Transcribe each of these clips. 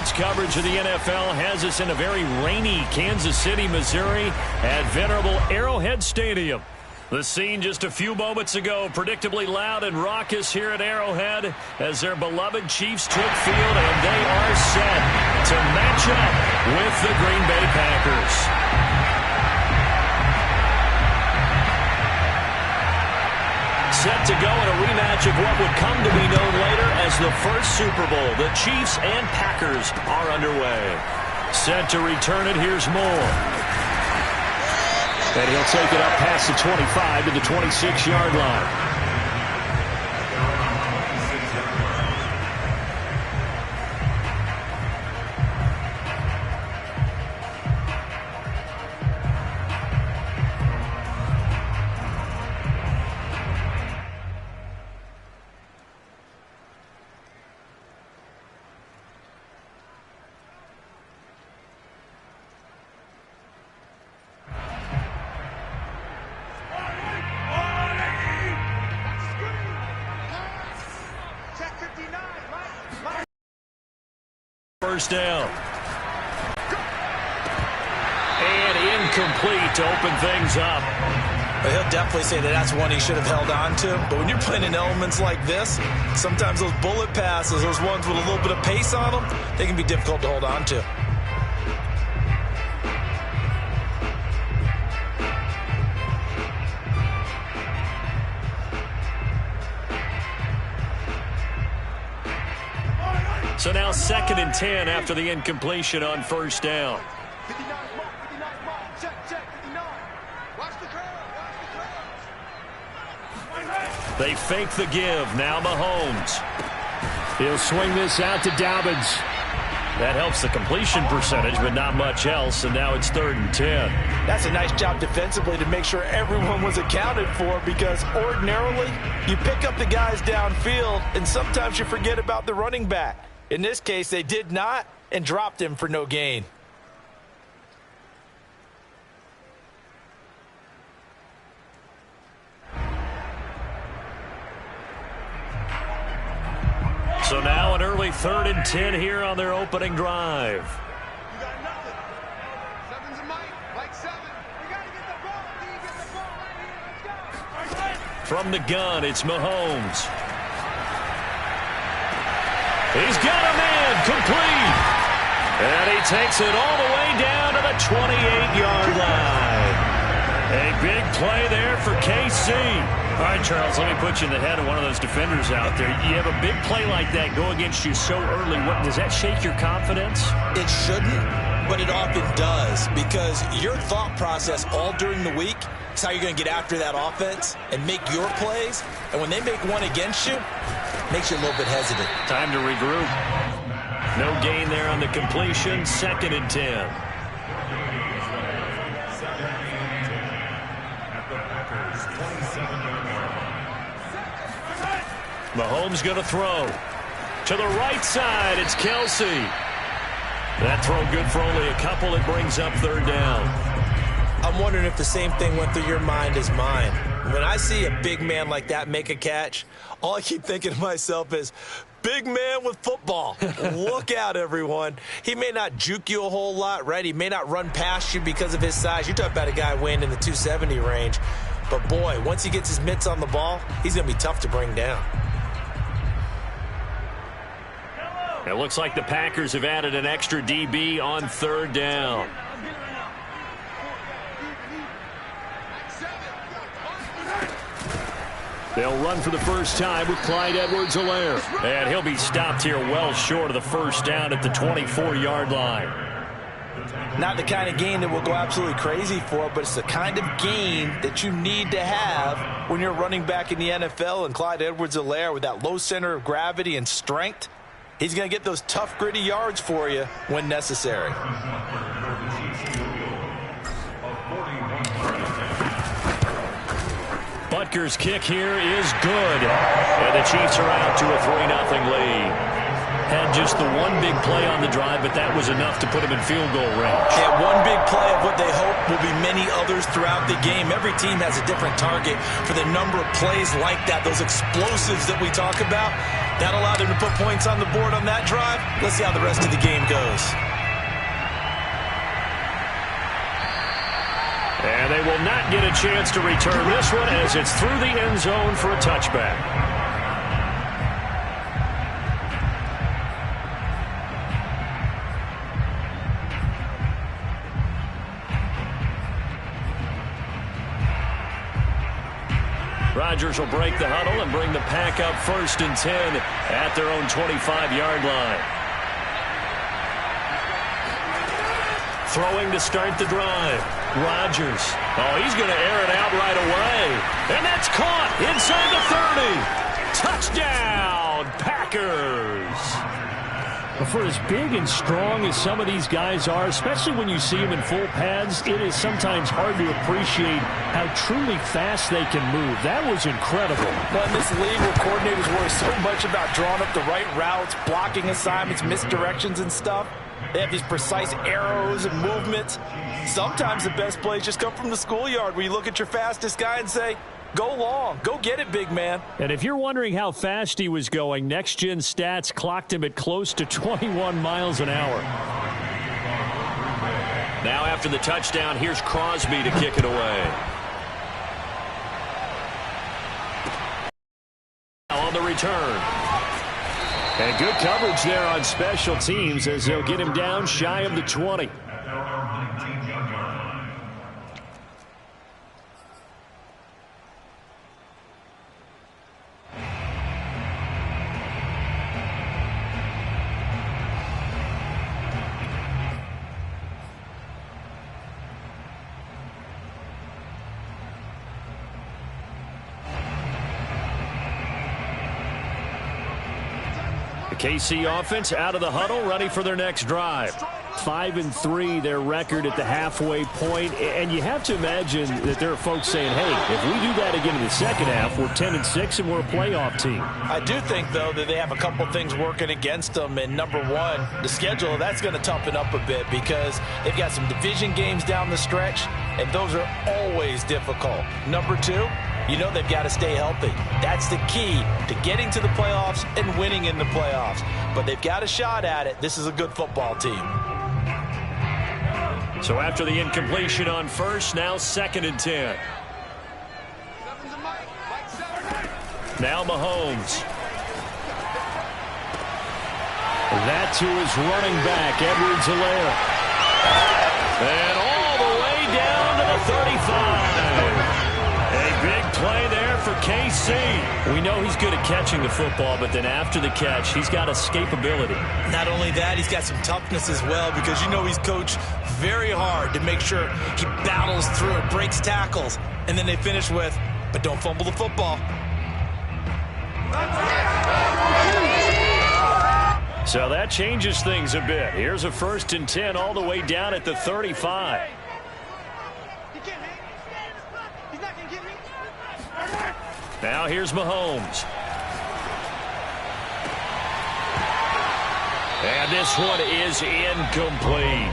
Sports coverage of the NFL has us in a very rainy Kansas City, Missouri at venerable Arrowhead Stadium. The scene just a few moments ago, predictably loud and raucous here at Arrowhead as their beloved Chiefs took field, and they are set to match up with the Green Bay Packers. Set to go in a rematch of what would come to be known later as the first Super Bowl. The Chiefs and Packers are underway. Set to return it, here's Moore. And he'll take it up past the 25 to the 26-yard line. First down. And incomplete to open things up. He'll definitely say that that's one he should have held on to. But when you're playing in elements like this, sometimes those bullet passes, those ones with a little bit of pace on them, they can be difficult to hold on to. So now 2nd and 10 after the incompletion on first down. They fake the give. Now Mahomes. He'll swing this out to Dobbins. That helps the completion percentage, but not much else, and now it's 3rd and 10. That's a nice job defensively to make sure everyone was accounted for, because ordinarily you pick up the guys downfield, and sometimes you forget about the running back. In this case, they did not and dropped him for no gain. So now an early 3rd and 10 here on their opening drive. You got nothing. 7's a Mike 7. We got to get the ball. Do you get the ball right here? Let's go. From the gun, it's Mahomes. He's got a man complete. And he takes it all the way down to the 28-yard line. A big play there for KC. All right, Charles, let me put you in the head of one of those defenders out there. You have a big play like that go against you so early. Does that shake your confidence? It shouldn't, but it often does, because your thought process all during the week is how you're going to get after that offense and make your plays. And when they make one against you, it makes you a little bit hesitant. Time to regroup. No gain there on the completion. 2nd and 10. Mahomes going to throw. To the right side, it's Kelsey. That throw good for only a couple. It brings up 3rd down. I'm wondering if the same thing went through your mind as mine. When I see a big man like that make a catch, all I keep thinking to myself is, big man with football. Look out, everyone. He may not juke you a whole lot, right? He may not run past you because of his size. You're talking about a guy weighing in the 270 range. But, boy, once he gets his mitts on the ball, he's going to be tough to bring down. It looks like the Packers have added an extra DB on 3rd down. They'll run for the first time with Clyde Edwards-Helaire. And he'll be stopped here well short of the first down at the 24-yard line. Not the kind of gain that we'll go absolutely crazy for, but it's the kind of gain that you need to have when you're running back in the NFL. And Clyde Edwards-Helaire, with that low center of gravity and strength, he's going to get those tough, gritty yards for you when necessary. Butker's kick here is good. And the Chiefs are out to a 3-0 lead. Had just the one big play on the drive, but that was enough to put him in field goal range. Yeah, one big play of what they hope will be many others throughout the game. Every team has a different target for the number of plays like that, those explosives that we talk about. That allowed them to put points on the board on that drive. Let's see how the rest of the game goes. And they will not get a chance to return this one as it's through the end zone for a touchback. Rodgers will break the huddle and bring the pack up 1st and 10 at their own 25-yard line. Throwing to start the drive. Rodgers. Oh, he's going to air it out right away. And that's caught inside the 30. Touchdown, Packers. For as big and strong as some of these guys are, especially when you see them in full pads, it is sometimes hard to appreciate how truly fast they can move. That was incredible. Well, in this league where coordinators worry so much about drawing up the right routes, blocking assignments, misdirections and stuff, they have these precise arrows and movements. Sometimes the best plays just come from the schoolyard where you look at your fastest guy and say, go long. Go get it, big man. And if you're wondering how fast he was going, Next Gen Stats clocked him at close to 21 miles an hour. Now after the touchdown, here's Crosby to kick it away. On the return. And good coverage there on special teams as they'll get him down shy of the 20. KC offense out of the huddle, ready for their next drive. 5-3, their record at the halfway point. And you have to imagine that there are folks saying, hey, if we do that again in the second half, we're 10-6 and we're a playoff team. I do think, though, that they have a couple things working against them. And number one, the schedule, that's going to toughen up a bit because they've got some division games down the stretch, and those are always difficult. Number two, you know they've got to stay healthy. That's the key to getting to the playoffs and winning in the playoffs. But they've got a shot at it. This is a good football team. So after the incompletion on first, now 2nd and 10. Now Mahomes. That to his running back, Edwards-Helaire. And all the way down to the 35. A big play there for KC. We know he's good at catching the football, but then after the catch, he's got escapability. Not only that, he's got some toughness as well because you know he's coached very hard to make sure he battles through it, breaks tackles, and then they finish with, but don't fumble the football. So that changes things a bit. Here's a 1st and 10 all the way down at the 35. Now here's Mahomes. And this one is incomplete.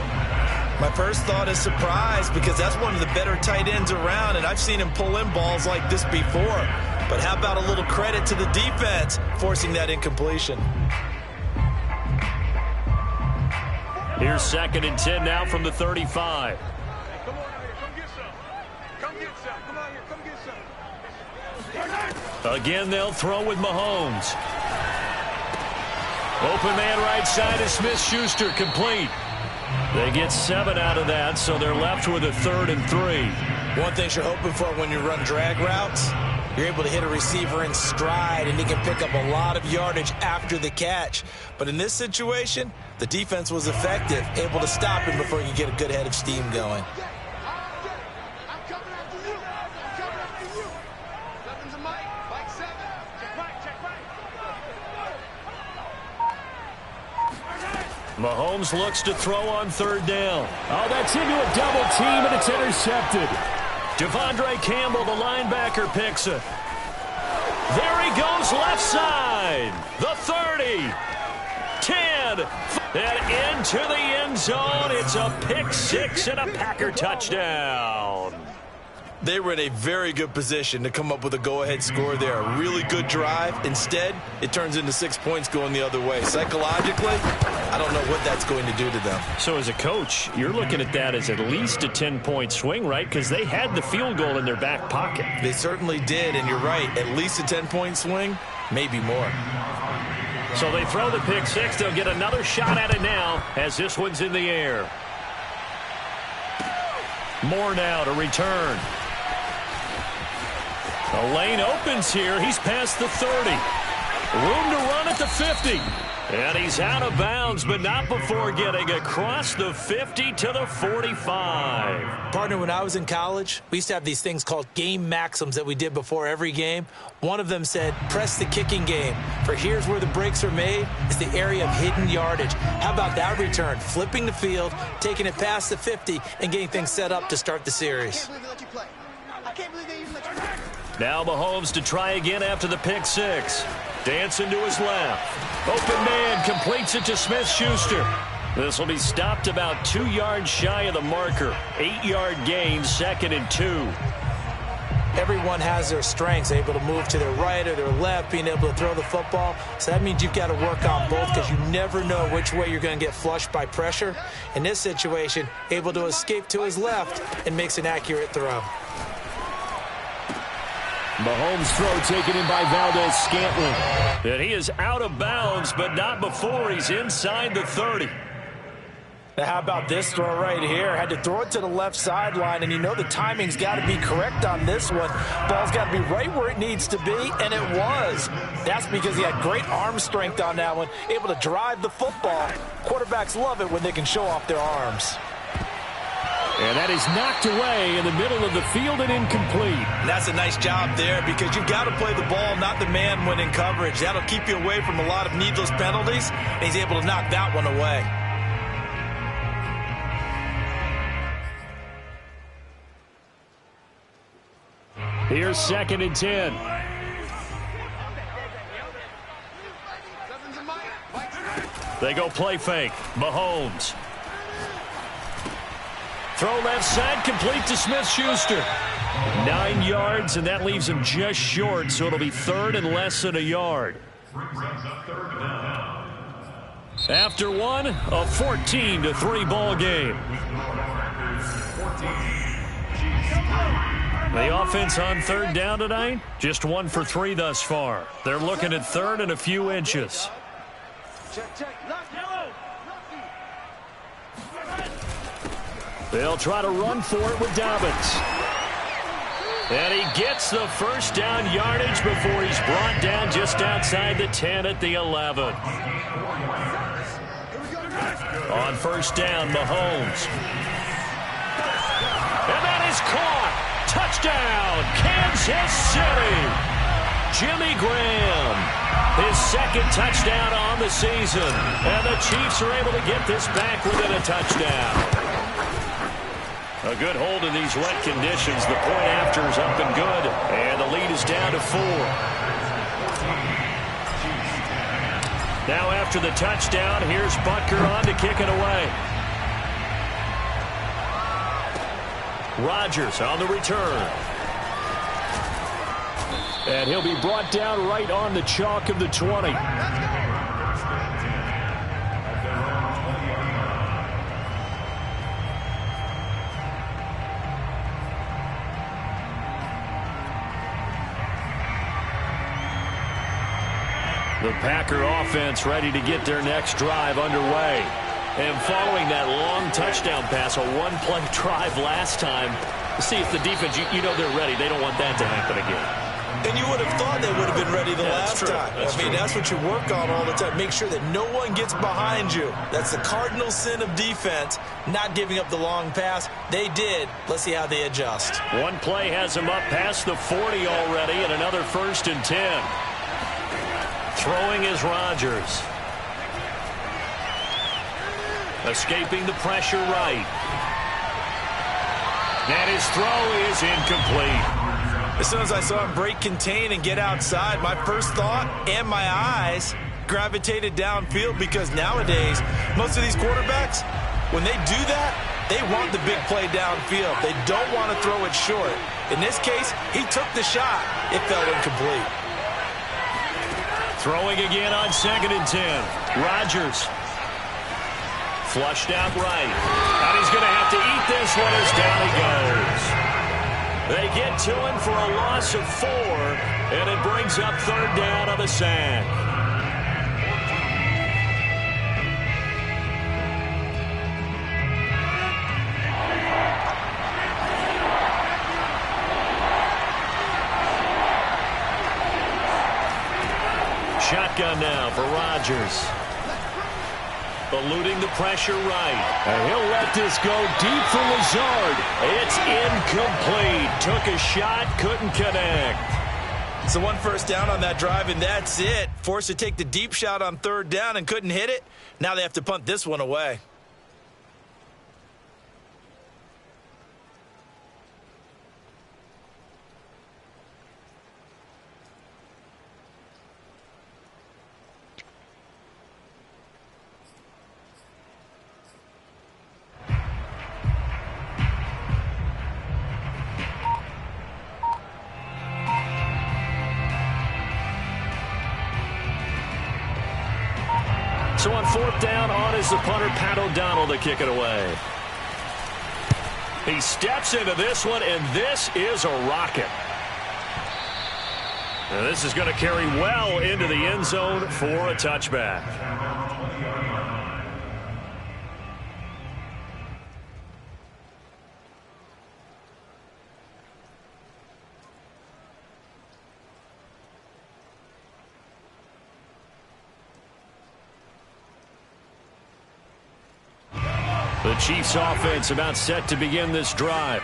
My first thought is surprise because that's one of the better tight ends around, and I've seen him pull in balls like this before. But how about a little credit to the defense forcing that incompletion? Here's 2nd and 10 now from the 35. Come on out here, come get some. Come get some. Come out here, come get some. Again, they'll throw with Mahomes. Open man right side is Smith-Schuster, complete. They get 7 out of that, so they're left with a 3rd and 3. One thing you're hoping for when you run drag routes, you're able to hit a receiver in stride, and he can pick up a lot of yardage after the catch. But in this situation, the defense was effective, able to stop him before he could get a good head of steam going. I'm coming after you. I'm coming after you. Seven's a Mike. Mike 7. Check right, check right. Mahomes looks to throw on 3rd down. Oh, that's into a double team, and it's intercepted. Devondre Campbell, the linebacker, picks it. There he goes left side. The 30. 10. again. And into the end zone. It's a pick six and a Packer touchdown. They were in a very good position to come up with a go-ahead score there. A really good drive. Instead, it turns into 6 points going the other way. Psychologically, I don't know what that's going to do to them. So as a coach, you're looking at that as at least a 10-point swing, right? Because they had the field goal in their back pocket. They certainly did, and you're right. At least a 10-point swing, maybe more. So they throw the pick six. They'll get another shot at it now as this one's in the air. Moore now to return. The lane opens here. He's past the 30. Room to run at the 50. And he's out of bounds, but not before getting across the 50 to the 45. Partner, when I was in college, we used to have these things called game maxims that we did before every game. One of them said, press the kicking game. For here's where the breaks are made. It's the area of hidden yardage. How about that return? Flipping the field, taking it past the 50, and getting things set up to start the series. I can't believe they even let you play. Now Mahomes to try again after the pick six. Dancing to his left. Open man completes it to Smith-Schuster. This will be stopped about 2 yards shy of the marker. 8-yard gain, 2nd and 2. Everyone has their strengths, able to move to their right or their left, being able to throw the football. So that means you've got to work on both because you never know which way you're going to get flushed by pressure. In this situation, able to escape to his left and makes an accurate throw. Mahomes' throw taken in by Valdez-Scantling. And he is out of bounds, but not before he's inside the 30. Now, how about this throw right here? Had to throw it to the left sideline, and you know the timing's got to be correct on this one. Ball's got to be right where it needs to be, and it was. That's because he had great arm strength on that one, able to drive the football. Quarterbacks love it when they can show off their arms. And that is knocked away in the middle of the field and incomplete. And that's a nice job there because you've got to play the ball, not the man when in coverage. That'll keep you away from a lot of needless penalties, and he's able to knock that one away. Here's 2nd and 10. They go play fake. Mahomes. Throw left side, complete to Smith-Schuster. 9 yards, and that leaves him just short, so it'll be 3rd and less than a yard. After one, a 14-3 ball game. The offense on 3rd down tonight, just 1 for 3 thus far. They're looking at 3rd and a few inches. They'll try to run for it with Dobbins. And he gets the first down yardage before he's brought down just outside the 10 at the 11. On 1st down, Mahomes. And that is caught. Touchdown, Kansas City. Jimmy Graham, his 2nd touchdown on the season. And the Chiefs are able to get this back within a touchdown. A good hold in these wet conditions. The point after is up and good. And the lead is down to 4. Now after the touchdown, here's Butker on to kick it away. Rodgers on the return. And he'll be brought down right on the chalk of the 20. The Packer offense ready to get their next drive underway. And following that long touchdown pass, a one-play drive last time, see if the defense, you know they're ready. They don't want that to happen again. And you would have thought they would have been ready the last time. That's what you work on all the time. Make sure that no one gets behind you. That's the cardinal sin of defense, not giving up the long pass. They did. Let's see how they adjust. One play has them up past the 40 already, and another 1st and 10. Throwing is Rodgers. Escaping the pressure right. And his throw is incomplete. As soon as I saw him break contain and get outside, my first thought and my eyes gravitated downfield because nowadays, most of these quarterbacks, when they do that, they want the big play downfield. They don't want to throw it short. In this case, he took the shot. It fell incomplete. Throwing again on 2nd and 10. Rodgers. Flushed out right. And he's going to have to eat this one as down he goes. They get to him for a loss of 4, and it brings up 3rd down on the sack. Shotgun now for Rodgers. Eluding the pressure right. And he'll let this go deep for Lazard. It's incomplete. Took a shot, couldn't connect. So 1 first down on that drive, and that's it. Forced to take the deep shot on 3rd down and couldn't hit it. Now they have to punt this one away. So on 4th down, on is the punter, Pat O'Donnell, to kick it away. He steps into this one, and this is a rocket. And this is going to carry well into the end zone for a touchback. The Chiefs offense about set to begin this drive.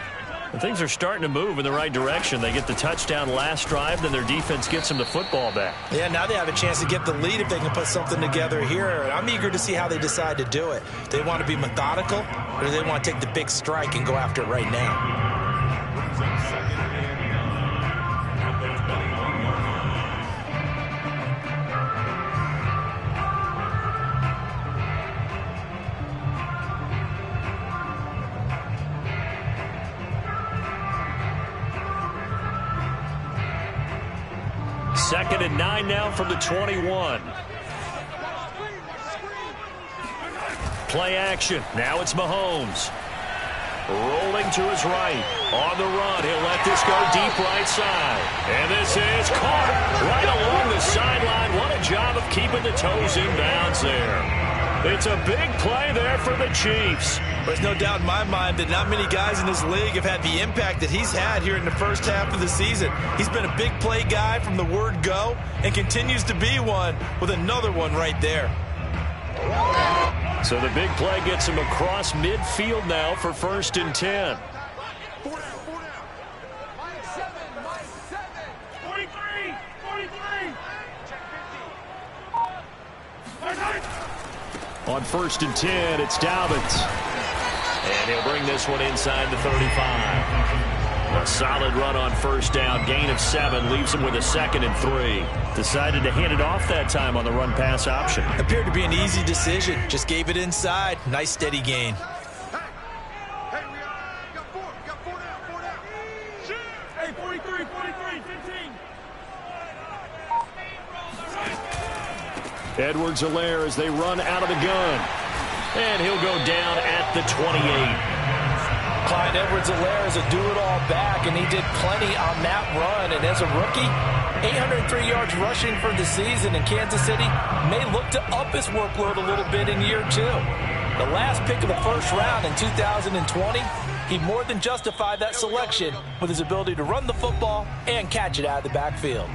And things are starting to move in the right direction. They get the touchdown last drive, then their defense gets them the football back. Yeah, now they have a chance to get the lead if they can put something together here. And I'm eager to see how they decide to do it. Do they want to be methodical, or do they want to take the big strike and go after it right now? Second and 9 now from the 21. Play action. Now it's Mahomes. Rolling to his right. On the run. He'll let this go deep right side. And this is caught right along the sideline. What a job of keeping the toes in bounds there. It's a big play there for the Chiefs. There's no doubt in my mind that not many guys in this league have had the impact that he's had here in the first half of the season. He's been a big play guy from the word go and continues to be one with another one right there. So the big play gets him across midfield now for 1st and 10. 4 down. Line 7. 43. Check 50. On 1st and 10, it's Dobbins. And he'll bring this one inside the 35. A solid run on 1st down. Gain of 7 leaves him with a 2nd and 3. Decided to hand it off that time on the run pass option. Appeared to be an easy decision. Just gave it inside. Nice steady gain. Hey, we got 4. We got 4 down. Hey, 43, 15. Edwards-Helaire as they run out of the gun. And he'll go down at the 28. Clyde Edwards-Helaire is a do-it-all back, and he did plenty on that run. And as a rookie, 803 yards rushing for the season in Kansas City may look to up his workload a little bit in year 2. The last pick of the 1st round in 2020, he more than justified that selection with his ability to run the football and catch it out of the backfield.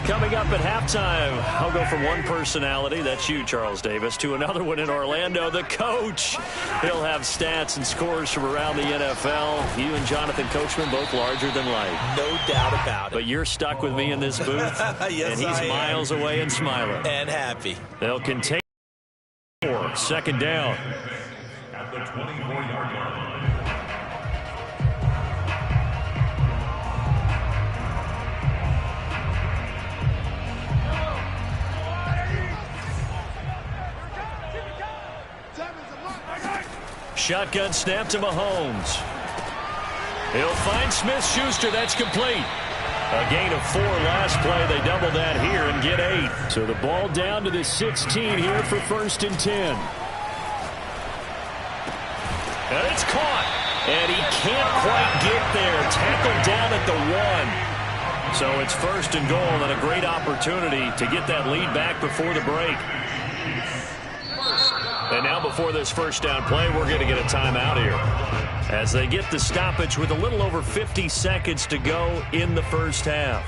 Coming up at halftime, I'll go from one personality, that's you, Charles Davis, to another one in Orlando, the coach. He'll have stats and scores from around the NFL. You and Jonathan Coachman, both larger than life. No doubt about it. But you're stuck with me in this booth, Yes, and he's miles away and smiling. And happy. They'll continue. 2nd down. At the 24-yard line. Shotgun snap to Mahomes. He'll find Smith-Schuster. That's complete. A gain of 4 last play. They double that here and get 8. So the ball down to the 16 here for 1st and 10. And it's caught. And he can't quite get there. Tackled down at the 1. So it's 1st and goal and a great opportunity to get that lead back before the break. And now before this first down play, we're going to get a timeout here, as they get the stoppage with a little over 50 seconds to go in the first half.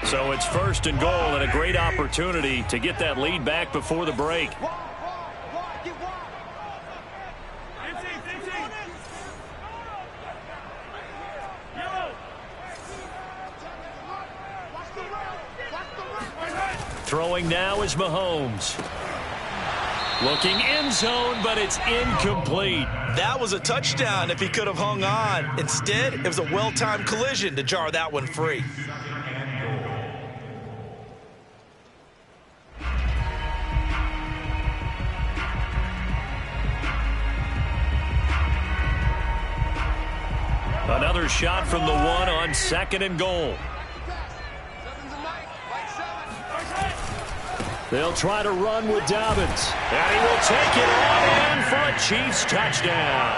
So it's 1st and goal and a great opportunity to get that lead back before the break. Throwing now is Mahomes. Looking end zone, but it's incomplete. That was a touchdown if he could have hung on. Instead, it was a well-timed collision to jar that one free. Another shot from the 1 on 2nd and goal. They'll try to run with Dobbins. And he will take it on in for a Chiefs touchdown.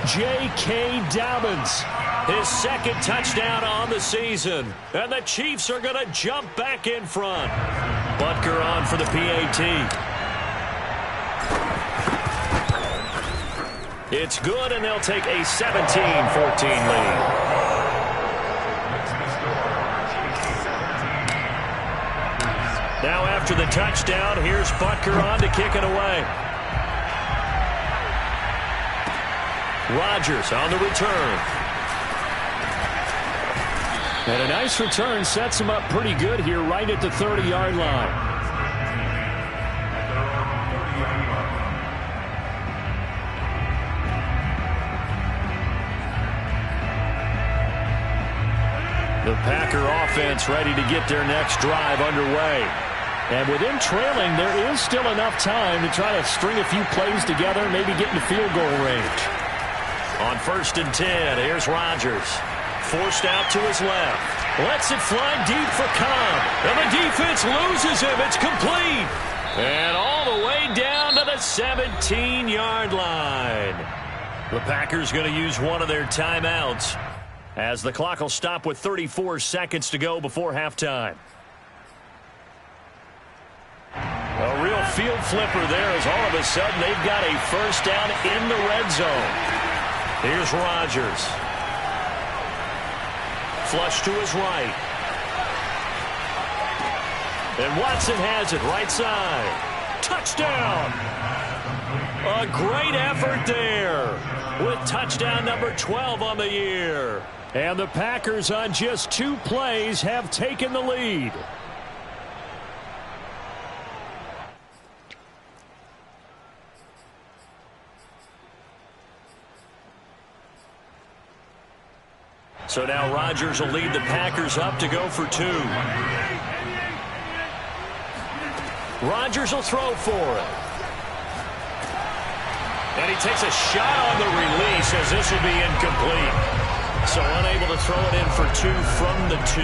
J.K. Dobbins, his 2nd touchdown on the season. And the Chiefs are going to jump back in front. Butker on for the PAT. It's good, and they'll take a 17-14 lead. Now after the touchdown, here's Butker on to kick it away. Rodgers on the return. And a nice return sets him up pretty good here right at the 30-yard line. The Packer offense ready to get their next drive underway. And with him trailing, there is still enough time to try to string a few plays together, maybe get into field goal range. On 1st and 10, here's Rodgers. Forced out to his left. Lets it fly deep for Cobb. And the defense loses him. It's complete. And all the way down to the 17-yard line. The Packers going to use one of their timeouts, as the clock will stop with 34 seconds to go before halftime. A real field flipper there, as all of a sudden they've got a first down in the red zone. Here's Rodgers. Flush to his right. And Watson has it right side. Touchdown! A great effort there, with touchdown number 12 on the year. And the Packers, on just 2 plays, have taken the lead. So now Rodgers will lead the Packers up to go for 2. Rodgers will throw for it. And he takes a shot on the release, as this will be incomplete. So unable to throw it in for 2 from the 2.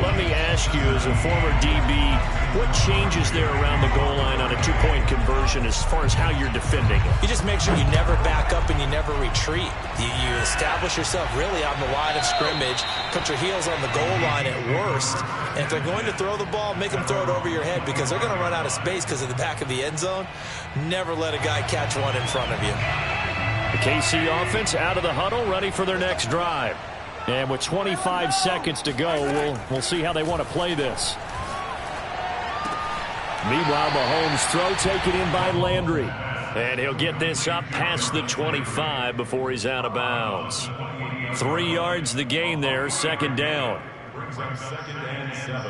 Let me ask you, as a former DB, what changes there around the goal line on a 2-point conversion as far as how you're defending it? You just make sure you never back up and you never retreat. You establish yourself really on the line of scrimmage, put your heels on the goal line at worst, and if they're going to throw the ball, make them throw it over your head, because they're going to run out of space because of the back of the end zone. Never let a guy catch one in front of you. The KC offense out of the huddle, ready for their next drive. And with 25 seconds to go, we'll see how they want to play this. Meanwhile, Mahomes' throw taken in by Landry. And he'll get this up past the 25 before he's out of bounds. 3 yards the gain there, 2nd down. Brings up 2nd and 7.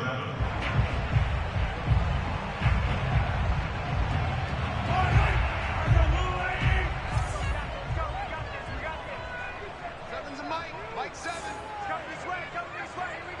Seven's a Mike. Mike 7. Come this way. Come this way. Here we go.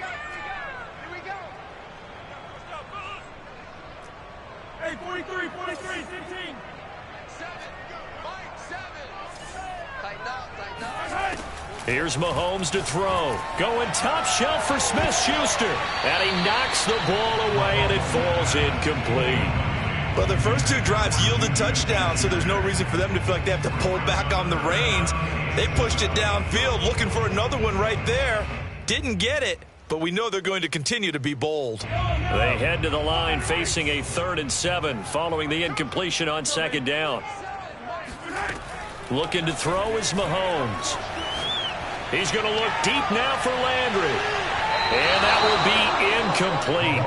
Here's Mahomes to throw. Going top shelf for Smith-Schuster. And he knocks the ball away, and it falls incomplete. Well, the first two drives yielded touchdowns, so there's no reason for them to feel like they have to pull back on the reins. They pushed it downfield, looking for another one right there. Didn't get it, but we know they're going to continue to be bold. They head to the line facing a 3rd and 7 following the incompletion on 2nd down. Looking to throw is Mahomes. He's going to look deep now for Landry. And that will be incomplete.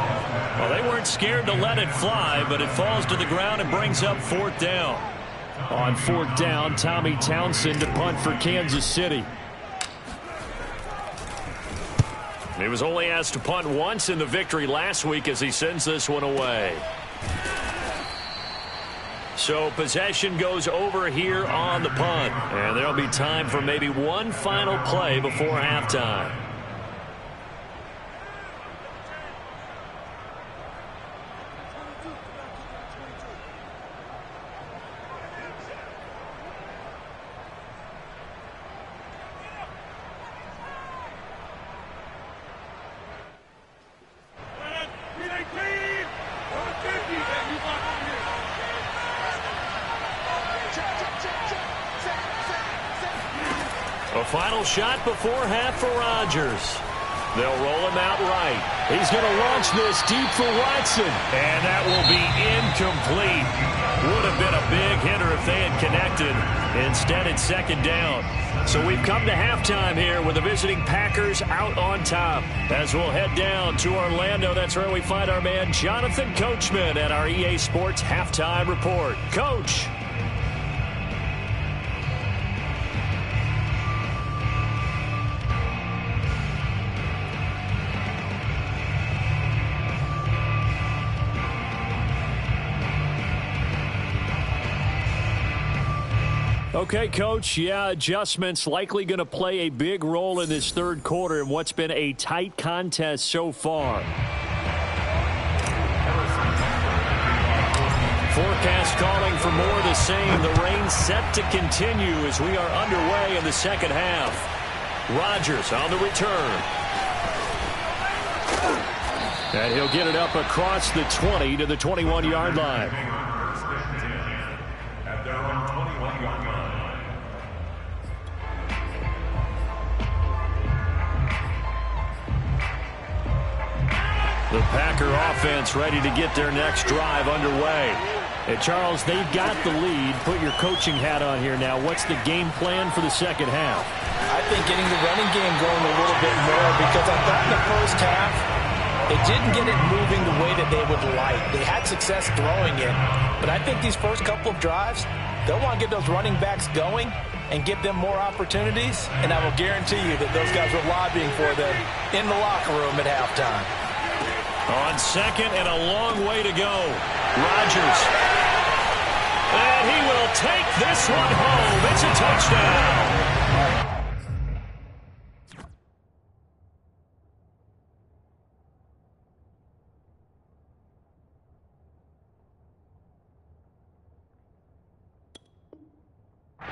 Well, they weren't scared to let it fly, but it falls to the ground and brings up 4th down. On 4th down, Tommy Townsend to punt for Kansas City. He was only asked to punt once in the victory last week as he sends this one away. So possession goes over here on the punt. And there'll be time for maybe one final play before halftime. A final shot before half for Rodgers. They'll roll him out right. He's going to launch this deep for Watson. And that will be incomplete. Would have been a big hitter if they had connected. Instead, it's 2nd down. So we've come to halftime here with the visiting Packers out on top. As we'll head down to Orlando, that's where we find our man Jonathan Coachman at our EA Sports Halftime Report. Coach. Okay, Coach, yeah, adjustments likely going to play a big role in this 3rd quarter in what's been a tight contest so far. Forecast calling for more of the same. The rain set to continue as we are underway in the 2nd half. Rodgers on the return. And he'll get it up across the 20 to the 21-yard line. The Packer offense ready to get their next drive underway. And Charles, they've got the lead. Put your coaching hat on here now. What's the game plan for the 2nd half? I think getting the running game going a little bit more, because I thought in the first half it didn't get it moving the way that they would like. They had success throwing it, but I think these first couple of drives, they'll want to get those running backs going and give them more opportunities, and I will guarantee you that those guys were lobbying for them in the locker room at halftime. On 2nd and a long way to go. Rodgers. And he will take this one home. It's a touchdown.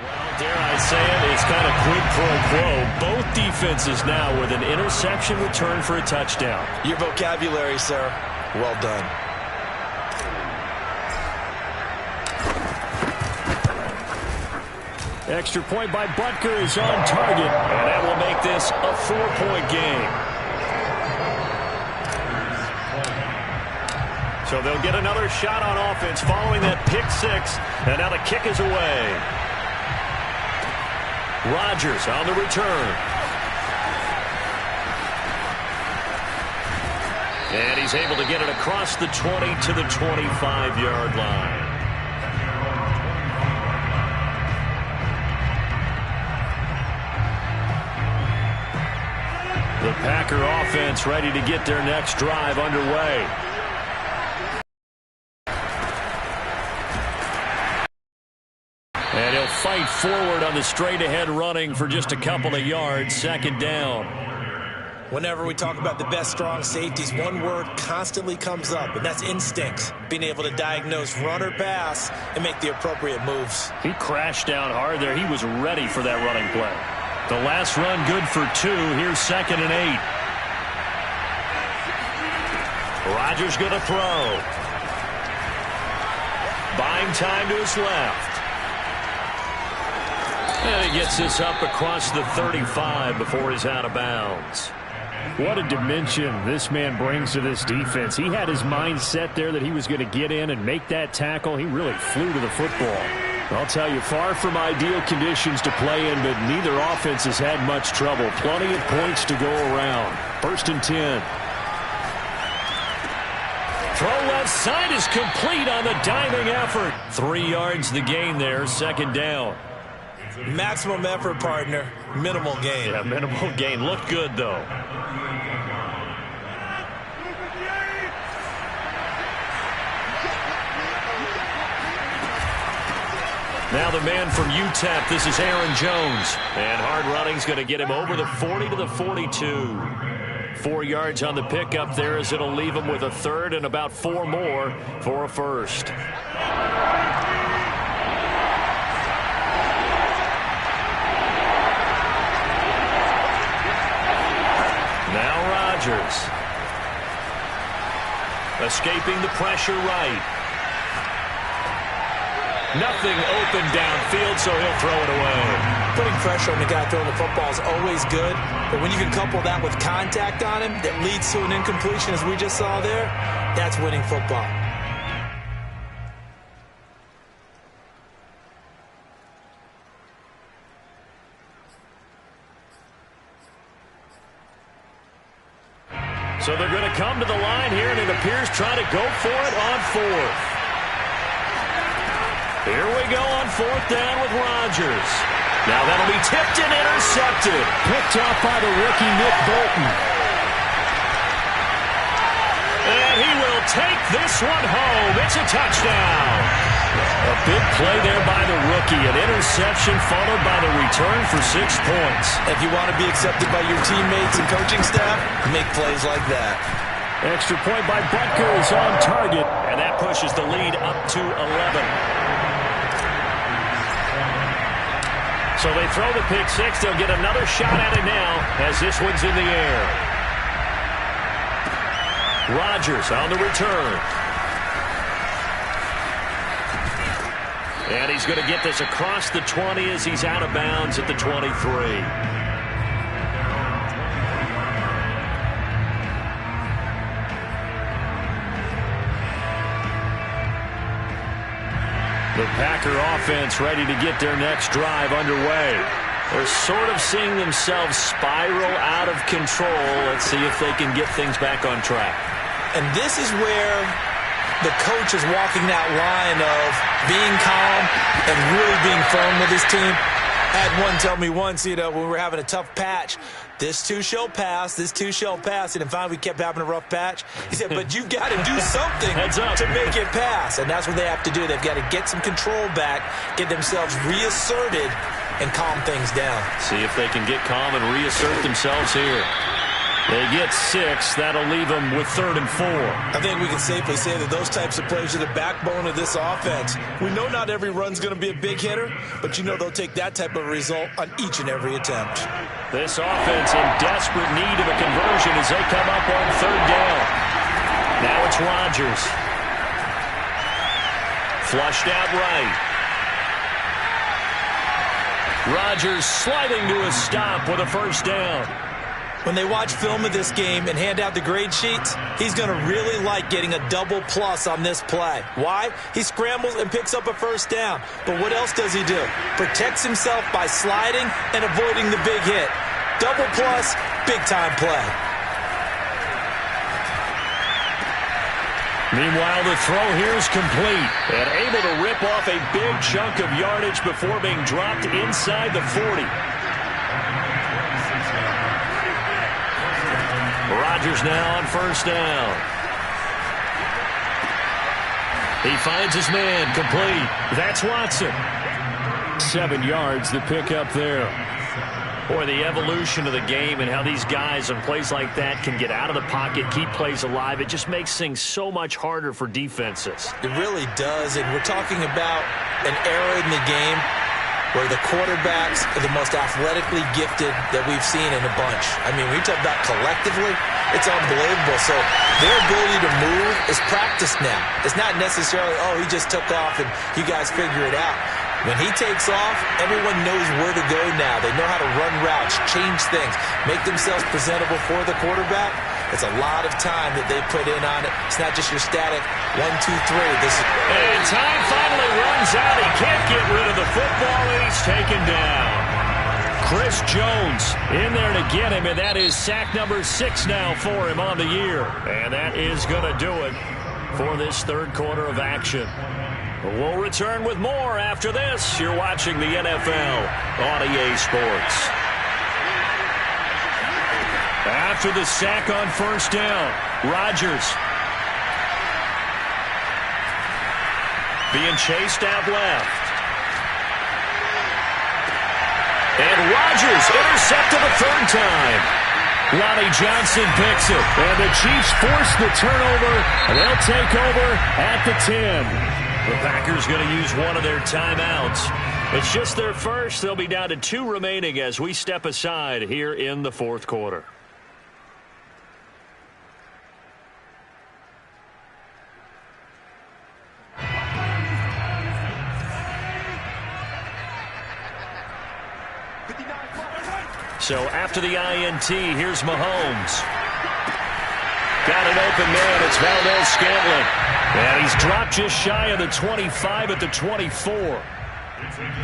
Well, dare I say it, it's kind of quid pro quo. Both defenses now with an interception return for a touchdown. Your vocabulary, sir. Well done. Extra point by Butker is on target, and that will make this a 4-point game. So they'll get another shot on offense following that pick 6, and now the kick is away. Rodgers on the return. And he's able to get it across the 20 to the 25-yard line. The Packer offense ready to get their next drive underway. And he'll fight forward on the straight-ahead running for just a couple of yards. 2nd down. Whenever we talk about the best strong safeties, one word constantly comes up, and that's instincts. Being able to diagnose run or pass and make the appropriate moves. He crashed down hard there. He was ready for that running play. The last run good for 2. Here's 2nd and 8. Rodgers going to throw. Buying time to his left. And he gets this up across the 35 before he's out of bounds. What a dimension this man brings to this defense. He had his mind set there that he was going to get in and make that tackle. He really flew to the football. I'll tell you, far from ideal conditions to play in, but neither offense has had much trouble. Plenty of points to go around. 1st and 10. Throw left side is complete on the diving effort. 3 yards the gain there, 2nd down. Maximum effort, partner. Minimal gain. Yeah, minimal gain. Looked good, though. Now the man from UTEP, this is Aaron Jones. And hard running's going to get him over the 40 to the 42. 4 yards on the pickup there as it'll leave him with a 3rd and about 4 more for a 1st. Now Rodgers. Escaping the pressure right. Nothing open downfield, so he'll throw it away. Putting pressure on the guy throwing the football is always good, but when you can couple that with contact on him that leads to an incompletion, as we just saw there, that's winning football. So they're going to come to the line here, and it appears trying to go for it on 4th. Here we go on 4th down with Rodgers. Now that'll be tipped and intercepted. Picked off by the rookie Nick Bolton. And he will take this one home. It's a touchdown. A big play there by the rookie. An interception followed by the return for 6 points. If you want to be accepted by your teammates and coaching staff, make plays like that. Extra point by Butker is on target. And that pushes the lead up to 11. So they throw the pick 6. They'll get another shot at it now as this one's in the air. Rodgers on the return. And he's going to get this across the 20 as he's out of bounds at the 23. The Packer offense ready to get their next drive underway. They're sort of seeing themselves spiral out of control. Let's see if they can get things back on track. And this is where the coach is walking that line of being calm and really being firm with his team. I had one tell me once, when we were having a tough patch, this too shall pass, this too shall pass. And then finally we kept having a rough patch. He said, but you've got to do something to make it pass. And that's what they have to do. They've got to get some control back, get themselves reasserted, and calm things down. See if they can get calm and reassert themselves here. They get 6. That'll leave them with 3rd and 4. I think we can safely say that those types of plays are the backbone of this offense. We know not every run's going to be a big hitter, but they'll take that type of result on each and every attempt. This offense in desperate need of a conversion as they come up on 3rd down. Now it's Rodgers. Flushed out right. Rodgers sliding to a stop with a 1st down. When they watch film of this game and hand out the grade sheets, he's going to really like getting a double plus on this play. Why? He scrambles and picks up a 1st down. But what else does he do? Protects himself by sliding and avoiding the big hit. Double plus, big-time play. Meanwhile, the throw here is complete and able to rip off a big chunk of yardage before being dropped inside the 40. Rodgers now on 1st down. He finds his man complete. That's Watson. 7 yards, the pickup there. Boy, the evolution of the game and how these guys on plays like that can get out of the pocket, keep plays alive, it just makes things so much harder for defenses. It really does, and we're talking about an era in the game where the quarterbacks are the most athletically gifted that we've seen in a bunch. I mean, when you talk about collectively, it's unbelievable. So their ability to move is practiced now. It's not necessarily, oh, he just took off and you guys figure it out. When he takes off, everyone knows where to go now. They know how to run routes, change things, make themselves presentable for the quarterback. It's a lot of time that they put in on it. It's not just your static 1, 2, 3. And time finally runs out. He can't get rid of the football, and he's taken down. Chris Jones in there to get him, and that is sack number 6 now for him on the year. And that is going to do it for this third quarter of action. We'll return with more after this. You're watching the NFL on EA Sports. After the sack on first down, Rodgers being chased out left. And Rodgers intercepted a third time. Lonnie Johnson picks it. And the Chiefs force the turnover, and they'll take over at the 10. The Packers going to use one of their timeouts. It's just their first. They'll be down to 2 remaining as we step aside here in the fourth quarter. So after the INT, here's Mahomes. Got an open man. It's Valdez-Scantling. And he's dropped just shy of the 25 at the 24.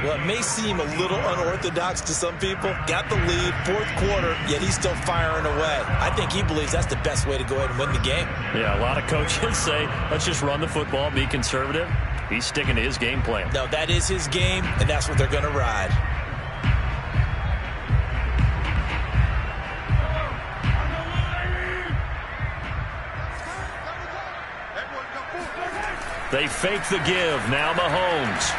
Well, it may seem a little unorthodox to some people. Got the lead, fourth quarter, yet he's still firing away. I think he believes that's the best way to go ahead and win the game. Yeah, a lot of coaches say, let's just run the football, be conservative. He's sticking to his game plan. No, that is his game, and that's what they're going to ride. They fake the give. Now Mahomes.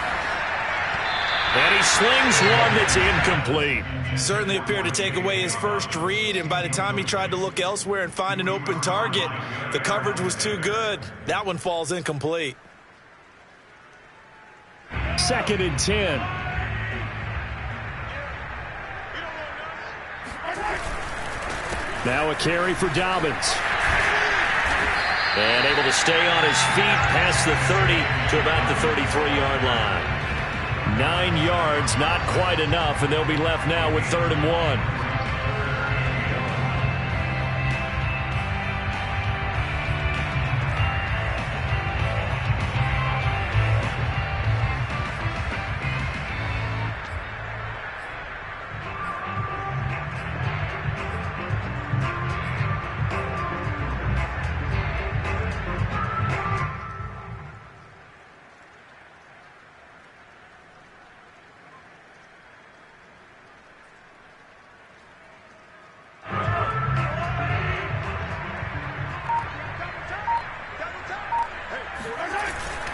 And he slings one that's incomplete. Certainly appeared to take away his first read, and by the time he tried to look elsewhere and find an open target, the coverage was too good. That one falls incomplete. 2nd and 10. Now a carry for Dobbins. And able to stay on his feet past the 30 to about the 33-yard line. 9 yards, not quite enough, and they'll be left now with 3rd and 1.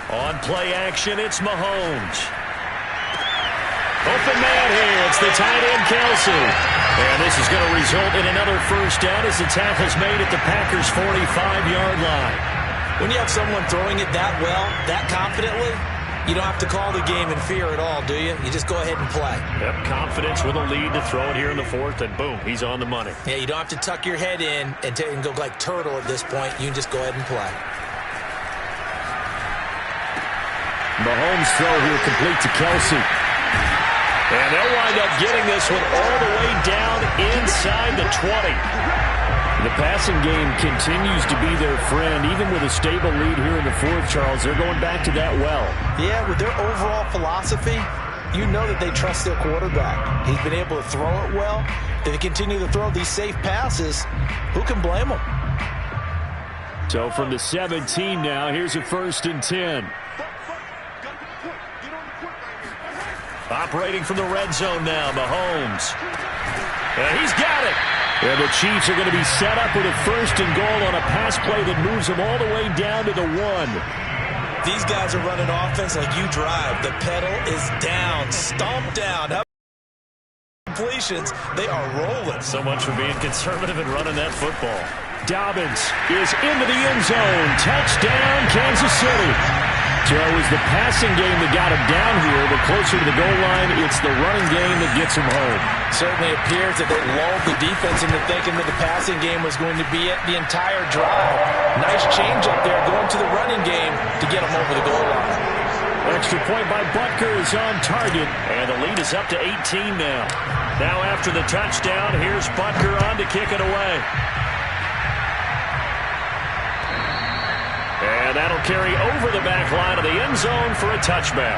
On play action, it's Mahomes. Open man here. It's the tight end, Kelsey. And this is going to result in another first down as the tackle's made at the Packers' 45-yard line. When you have someone throwing it that well, that confidently, you don't have to call the game in fear at all, do you? You just go ahead and play. Yep, confidence with a lead to throw it here in the fourth, and boom, he's on the money. Yeah, you don't have to tuck your head in and go like turtle at this point. You can just go ahead and play. Mahomes' throw here complete to Kelsey. And they'll wind up getting this one all the way down inside the 20. The passing game continues to be their friend. Even with a stable lead here in the fourth, Charles, they're going back to that well. Yeah, with their overall philosophy, you know that they trust their quarterback. He's been able to throw it well. They continue to throw these safe passes. Who can blame them? So from the 17 now, here's a 1st and 10. Operating from the red zone now, Mahomes. And he's got it. And the Chiefs are going to be set up with a 1st and goal on a pass play that moves them all the way down to the 1. These guys are running offense like you drive. The pedal is down, stomped down. Completions, they are rolling. So much for being conservative and running that football. Dobbins is into the end zone. Touchdown, Kansas City. So it was the passing game that got him down here, but closer to the goal line, it's the running game that gets him home. Certainly appears that they lulled the defense into thinking that the passing game was going to be it the entire drive. Nice change up there going to the running game to get him over the goal line. Extra point by Butker is on target. And the lead is up to 18 now. Now after the touchdown, here's Butker on to kick it away. And that'll carry over the back line of the end zone for a touchback.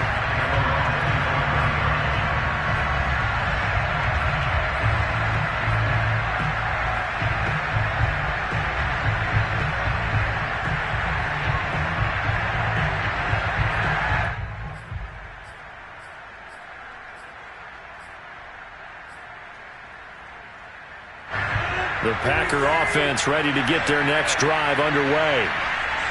The Packer offense ready to get their next drive underway.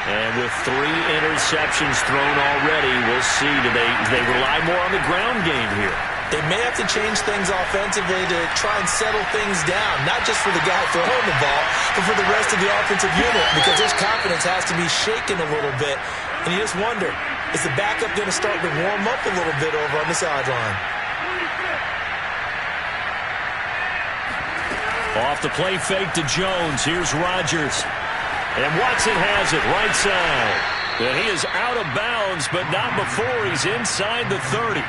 And with 3 interceptions thrown already, we'll see. Do they rely more on the ground game here? They may have to change things offensively to try and settle things down, not just for the guy throwing the ball, but for the rest of the offensive unit, because his confidence has to be shaken a little bit. And you just wonder, is the backup going to start to warm up a little bit over on the sideline? Off the play fake to Jones. Here's Rodgers. And Watson has it right side. And he is out of bounds, but not before he's inside the 30.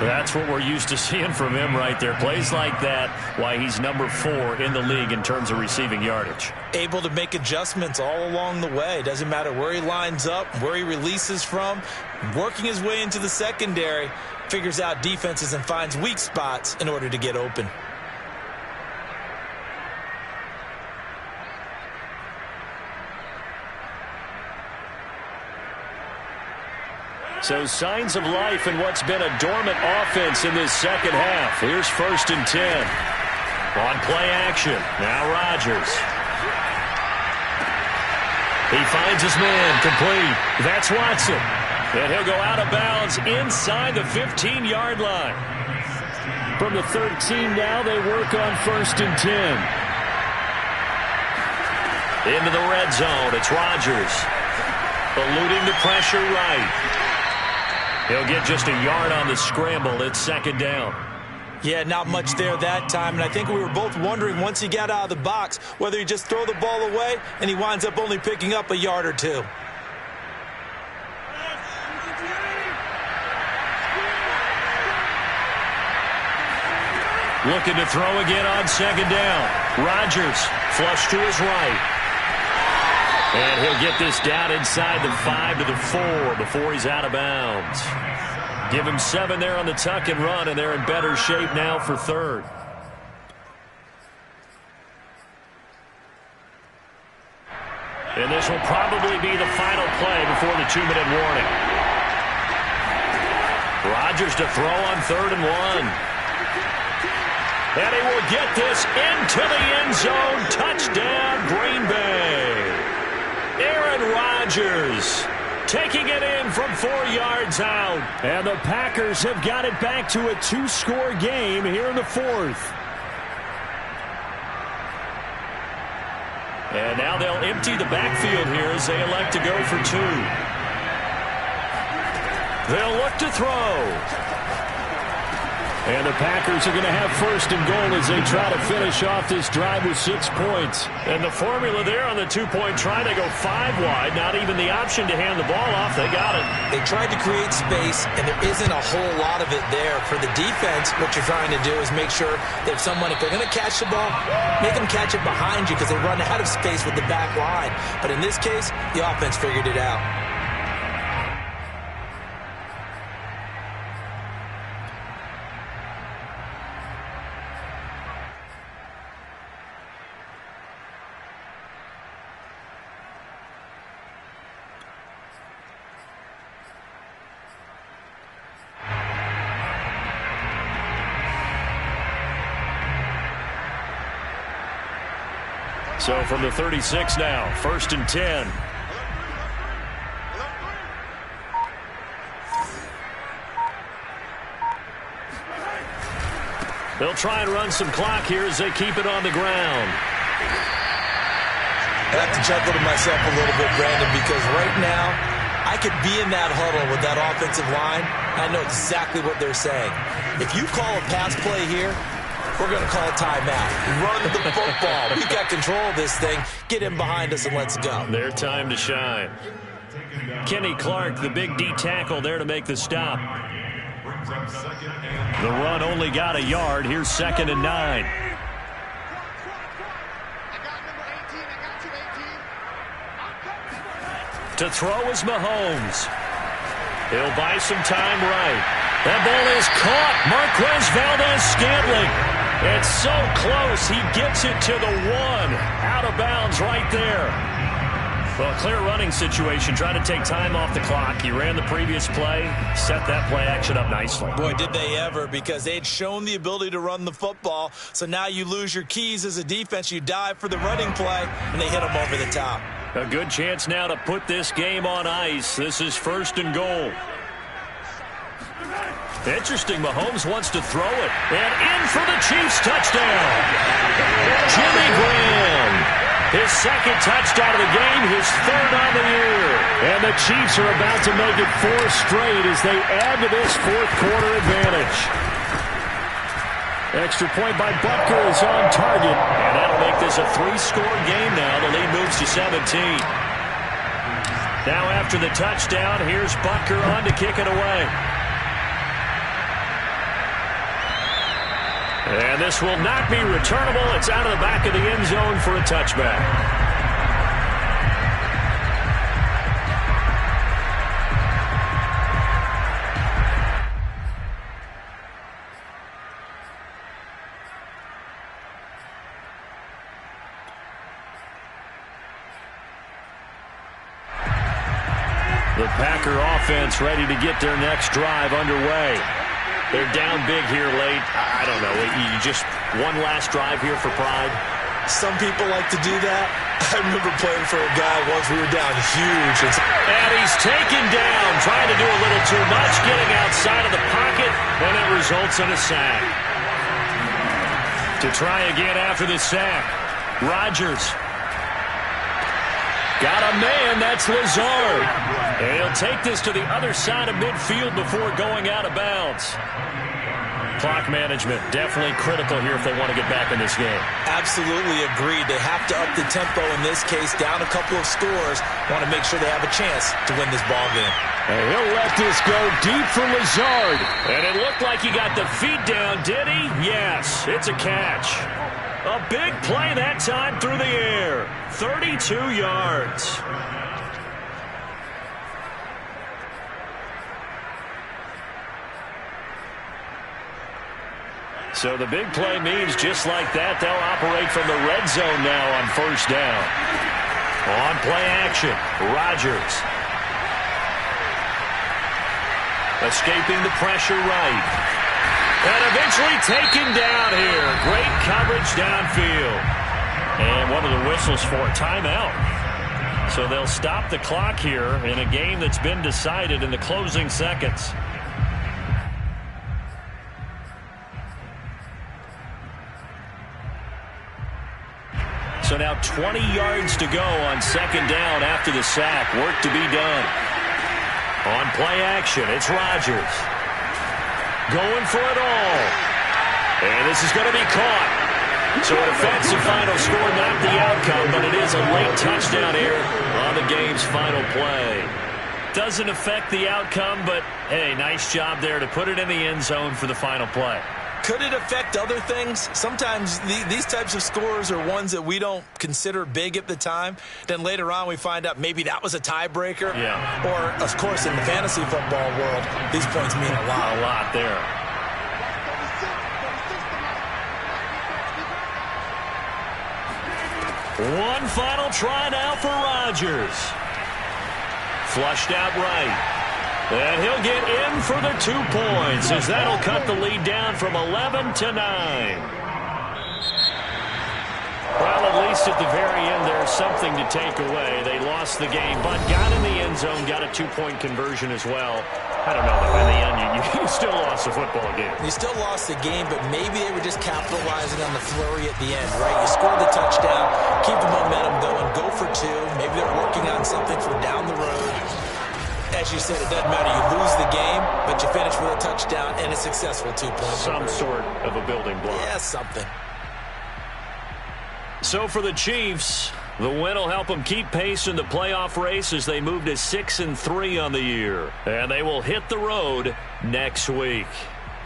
That's what we're used to seeing from him right there. Plays like that, why he's number 4 in the league in terms of receiving yardage. Able to make adjustments all along the way. Doesn't matter where he lines up, where he releases from. Working his way into the secondary, figures out defenses and finds weak spots in order to get open. So signs of life in what's been a dormant offense in this second half. Here's 1st and 10. On play action. Now Rodgers. He finds his man complete. That's Watson. And he'll go out of bounds inside the 15-yard line. From the 13 now, they work on 1st and 10. Into the red zone. It's Rodgers. Eluding the pressure right. He'll get just a yard on the scramble. It's 2nd down. Yeah, not much there that time. And I think we were both wondering once he got out of the box whether he just throw the ball away and he winds up only picking up a yard or 2. Looking to throw again on 2nd down. Rodgers flush to his right. And he'll get this down inside the 5 to the 4 before he's out of bounds. Give him 7 there on the tuck and run, and they're in better shape now for 3rd. And this will probably be the final play before the 2-minute warning. Rodgers to throw on 3rd and 1. And he will get this into the end zone. Touchdown, Green Bay. Aaron Rodgers taking it in from 4 yards out. And the Packers have got it back to a 2-score game here in the 4th. And now they'll empty the backfield here as they elect to go for 2. They'll look to throw. And the Packers are going to have 1st and goal as they try to finish off this drive with 6 points. And the formula there on the 2-point try, they go 5 wide. Not even the option to hand the ball off. They got it. They tried to create space, and there isn't a whole lot of it there. For the defense, what you're trying to do is make sure that someone, if they're going to catch the ball, make them catch it behind you because they run out of space with the back line. But in this case, the offense figured it out. So from the 36 now, 1st and 10. They'll try and run some clock here as they keep it on the ground. I have to chuckle to myself a little bit, Brandon, because right now I could be in that huddle with that offensive line. I know exactly what they're saying. If you call a pass play here, we're going to call a timeout. Run the football. We got control of this thing. Get in behind us and let's go. Their time to shine. Kenny Clark, the big D tackle there to make the stop. The run only got a yard. Here's 2nd and 9. To throw is Mahomes. He'll buy some time right. That ball is caught. Marquez Valdez-Scantling. It's so close. He gets it to the 1. Out of bounds right there. Well, clear running situation. Trying to take time off the clock. He ran the previous play. Set that play action up nicely. Boy, did they ever, because they'd shown the ability to run the football. So now you lose your keys as a defense. You dive for the running play, and they hit them over the top. A good chance now to put this game on ice. This is 1st and goal. Interesting, Mahomes wants to throw it. And in for the Chiefs touchdown. Jimmy Graham. His 2nd touchdown of the game, his 3rd on the year. And the Chiefs are about to make it 4 straight as they add to this 4th quarter advantage. Extra point by Butker is on target. And that'll make this a 3-score game now. The lead moves to 17. Now after the touchdown, here's Butker on to kick it away. And this will not be returnable. It's out of the back of the end zone for a touchback. The Packer offense ready to get their next drive underway. They're down big here late. I don't know. You just one last drive here for pride. Some people like to do that. I remember playing for a guy once. We were down huge. And he's taken down, trying to do a little too much, getting outside of the pocket, and it results in a sack. To try again after the sack, Rodgers. Got a man, that's Lazard. And he'll take this to the other side of midfield before going out of bounds. Clock management, definitely critical here if they want to get back in this game. Absolutely agreed. They have to up the tempo in this case, down a couple of scores. Want to make sure they have a chance to win this ball game. And he'll let this go deep for Lazard. And it looked like he got the feet down, did he? Yes, it's a catch. A big play that time through the air. 32 yards. So the big play means just like that, they'll operate from the red zone now on 1st down. On play action, Rodgers. Escaping the pressure right. And eventually taken down here. Great coverage downfield. And one of the whistles for a timeout. So they'll stop the clock here in a game that's been decided in the closing seconds. So now 20 yards to go on 2nd down after the sack. Work to be done. On play action, it's Rodgers. Going for it all. And this is going to be caught. So an offensive final score, not the outcome, but it is a late touchdown here on the game's final play. Doesn't affect the outcome, but hey, nice job there to put it in the end zone for the final play. Could it affect other things? Sometimes these types of scores are ones that we don't consider big at the time. Then later on we find out maybe that was a tiebreaker. Yeah. Or, of course, in the fantasy football world, these points mean a lot. A lot there. One final try now for Rodgers. Flushed out right. And he'll get in for the 2 points as that'll cut the lead down from 11 to 9. Well, at least at the very end, there's something to take away. They lost the game, but got in the end zone, got a 2-point conversion as well. I don't know, though. In the end, you still lost the football game. You still lost the game, but maybe they were just capitalizing on the flurry at the end, right? You scored the touchdown, keep the momentum going, go for 2. Maybe they're working on something for down the road. as you said, it doesn't matter. You lose the game, but you finish with a touchdown and a successful 2-point Some sort of a building block. Yeah, something. So for the Chiefs, the win will help them keep pace in the playoff race as they move to 6-3 on the year. And they will hit the road next week.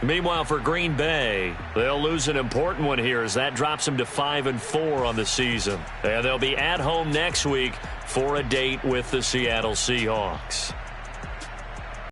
Meanwhile, for Green Bay, they'll lose an important one here as that drops them to 5-4 on the season. And they'll be at home next week for a date with the Seattle Seahawks.